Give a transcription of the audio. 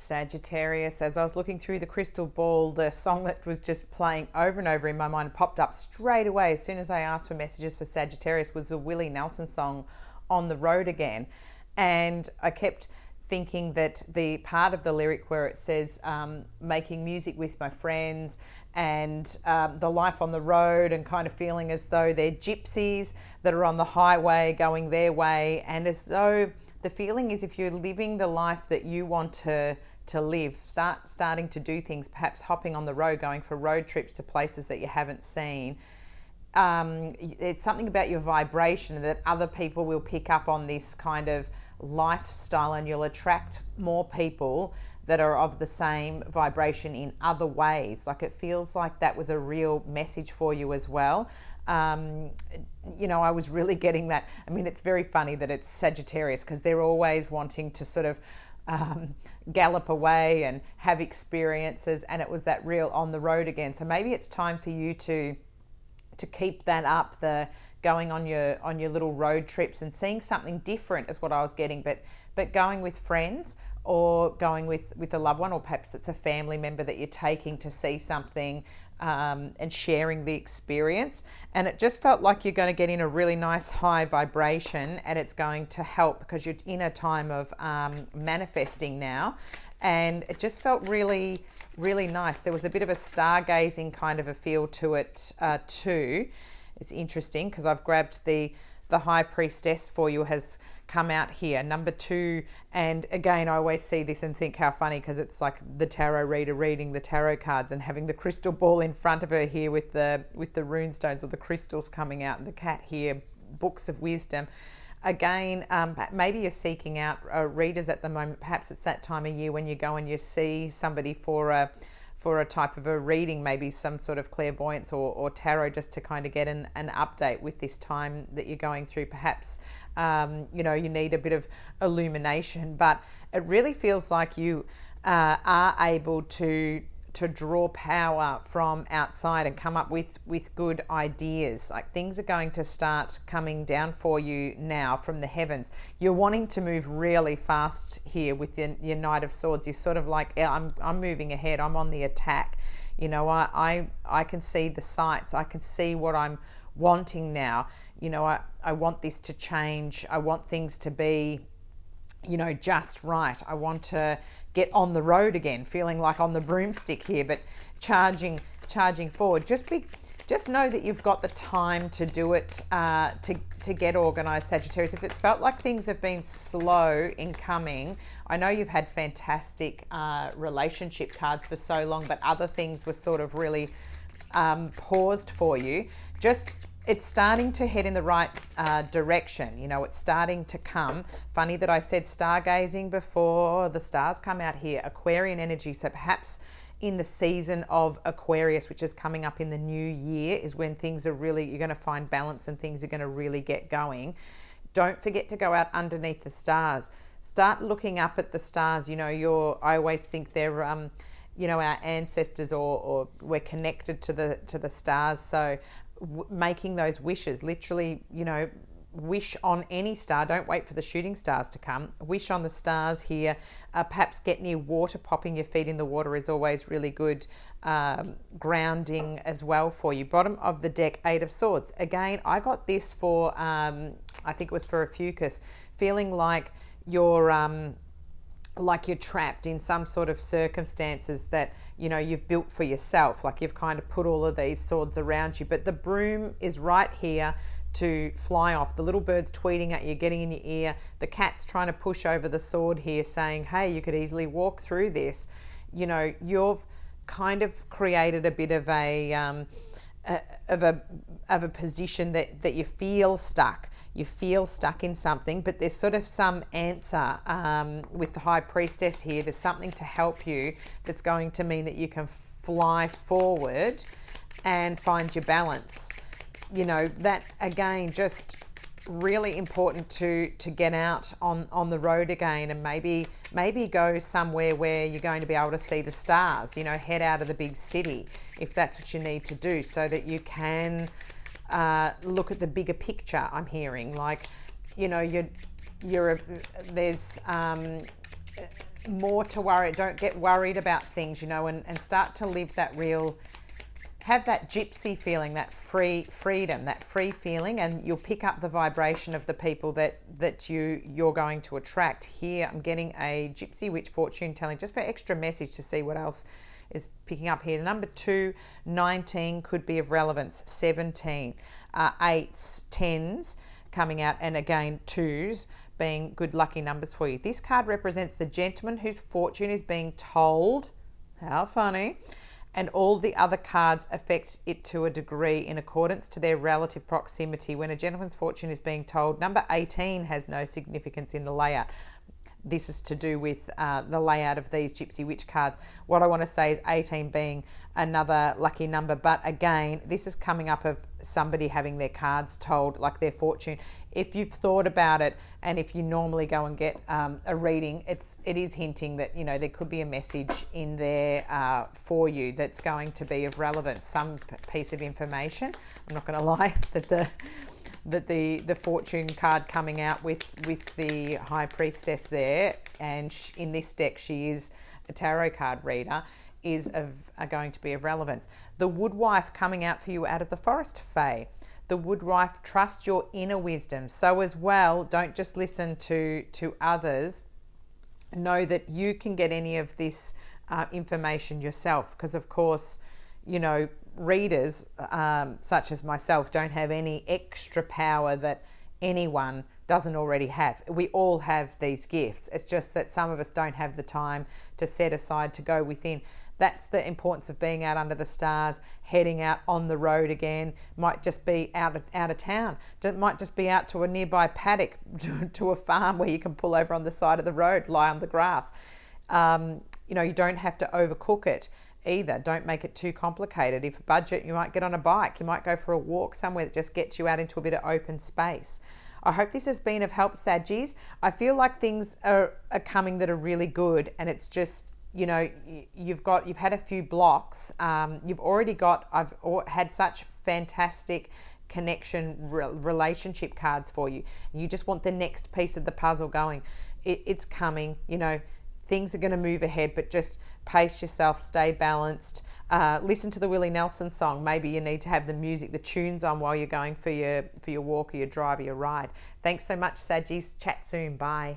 Sagittarius. As I was looking through the crystal ball, the song that was just playing over and over in my mind popped up straight away as soon as I asked for messages for Sagittarius was the Willie Nelson song, On the Road Again. And I kept thinking that the part of the lyric where it says making music with my friends and the life on the road, and kind of feeling as though they're gypsies that are on the highway going their way, and as though the feeling is if you're living the life that you want to live, starting to do things, perhaps hopping on the road, going for road trips to places that you haven't seen. It's something about your vibration that other people will pick up on this kind of lifestyle, and you'll attract more people that are of the same vibration in other ways. Like, it feels like that was a real message for you as well. I was really getting that. I mean, it's very funny that it's Sagittarius because they're always wanting to sort of gallop away and have experiences, and it was that real on the road again. So maybe it's time for you to keep that up, the going on your little road trips and seeing something different is what I was getting, but going with friends or going with a loved one, or perhaps it's a family member that you're taking to see something, and sharing the experience. And it just felt like you're going to get in a really nice high vibration, and it's going to help because you're in a time of manifesting now. And it just felt really, really nice. There was a bit of a stargazing kind of a feel to it too. It's interesting because I've grabbed the High Priestess for you has come out here, number 2. And again, I always see this and think how funny, because it's like the tarot reader reading the tarot cards and having the crystal ball in front of her here with the rune stones or the crystals coming out, and the cat here, books of wisdom. Again, maybe you're seeking out readers at the moment. Perhaps it's that time of year when you go and you see somebody for a type of a reading, maybe some sort of clairvoyance or tarot, just to kind of get an update with this time that you're going through. Perhaps, you need a bit of illumination, but it really feels like you are able to draw power from outside and come up with good ideas. Like, things are going to start coming down for you now from the heavens. You're wanting to move really fast here with your Knight of Swords. You're sort of like, yeah, I'm moving ahead. I'm on the attack. I can see the sights. I can see what I'm wanting now. I want this to change. I want things to be just right. I want to get on the road again, feeling like on the broomstick here, but charging forward. Just know that you've got the time to do it, to get organized, Sagittarius. If it's felt like things have been slow in coming, I know you've had fantastic relationship cards for so long, but other things were sort of really paused for you. It's starting to head in the right direction. It's starting to come. Funny that I said stargazing before. The stars come out here, Aquarian energy. So perhaps in the season of Aquarius, which is coming up in the new year, is when things are really, you're going to find balance and things are going to really get going. Don't forget to go out underneath the stars. Start looking up at the stars. I always think they're, our ancestors, or we're connected to the stars. So making those wishes, literally, wish on any star. Don't wait for the shooting stars to come. Wish on the stars here. Perhaps get near water. Popping your feet in the water is always really good grounding as well for you. Bottom of the deck, 8 of Swords. Again, I got this for, I think it was for a Fucus, feeling like you're trapped in some sort of circumstances that you've built for yourself. Like, you've kind of put all of these swords around you, but the broom is right here to fly off. The little bird's tweeting at you, getting in your ear. The cat's trying to push over the sword here, saying, hey, you could easily walk through this. You've kind of created a bit of a position that you feel stuck. You feel stuck in something, but there's sort of some answer with the High Priestess here. There's something to help you that's going to mean that you can fly forward and find your balance. That, again, just really important to get out on the road again, and maybe go somewhere where you're going to be able to see the stars. Head out of the big city if that's what you need to do, so that you can look at the bigger picture. I'm hearing, like, there's more to worry. Don't get worried about things, you know, and start to live that real, have that gypsy feeling, that freedom, that free feeling, and you'll pick up the vibration of the people that you're going to attract. Here I'm getting a Gypsy Witch fortune telling, just for extra message to see what else is picking up here. Number 2, 19 could be of relevance. 17, 8s, 10s coming out, and again 2s being good lucky numbers for you. This card represents the gentleman whose fortune is being told. How funny. And all the other cards affect it to a degree in accordance to their relative proximity. When a gentleman's fortune is being told, number 18 has no significance in the layout. This is to do with the layout of these Gypsy Witch cards. What I want to say is 18 being another lucky number, but again, this is coming up of somebody having their cards told, like their fortune. If you've thought about it, and if you normally go and get a reading, it is hinting that, you know, there could be a message in there for you that's going to be of relevance, some piece of information. I'm not going to lie that the fortune card coming out with the High Priestess there, and in this deck she is a tarot card reader, are going to be of relevance. The Woodwife coming out for you out of the Forest Fae. The Woodwife, trust your inner wisdom. So as well, don't just listen to others. Know that you can get any of this information yourself, because of course, you know, readers such as myself don't have any extra power that anyone doesn't already have. We all have these gifts. It's just that some of us don't have the time to set aside to go within. That's the importance of being out under the stars, heading out on the road again. Might just be out of town. It might just be out to a nearby paddock, to a farm where you can pull over on the side of the road, lie on the grass. You know, you don't have to overcook it either. Don't make it too complicated. If a budget, you might get on a bike. You might go for a walk somewhere that just gets you out into a bit of open space. I hope this has been of help, Saggies. I feel like things are coming that are really good, and it's just, you know, you've had a few blocks. I've had such fantastic connection relationship cards for you. You just want the next piece of the puzzle going. It's coming, you know. Things are going to move ahead, but just pace yourself, stay balanced. Listen to the Willie Nelson song. Maybe you need to have the tunes on while you're going for your walk or your drive or your ride. Thanks so much, Saggies. Chat soon. Bye.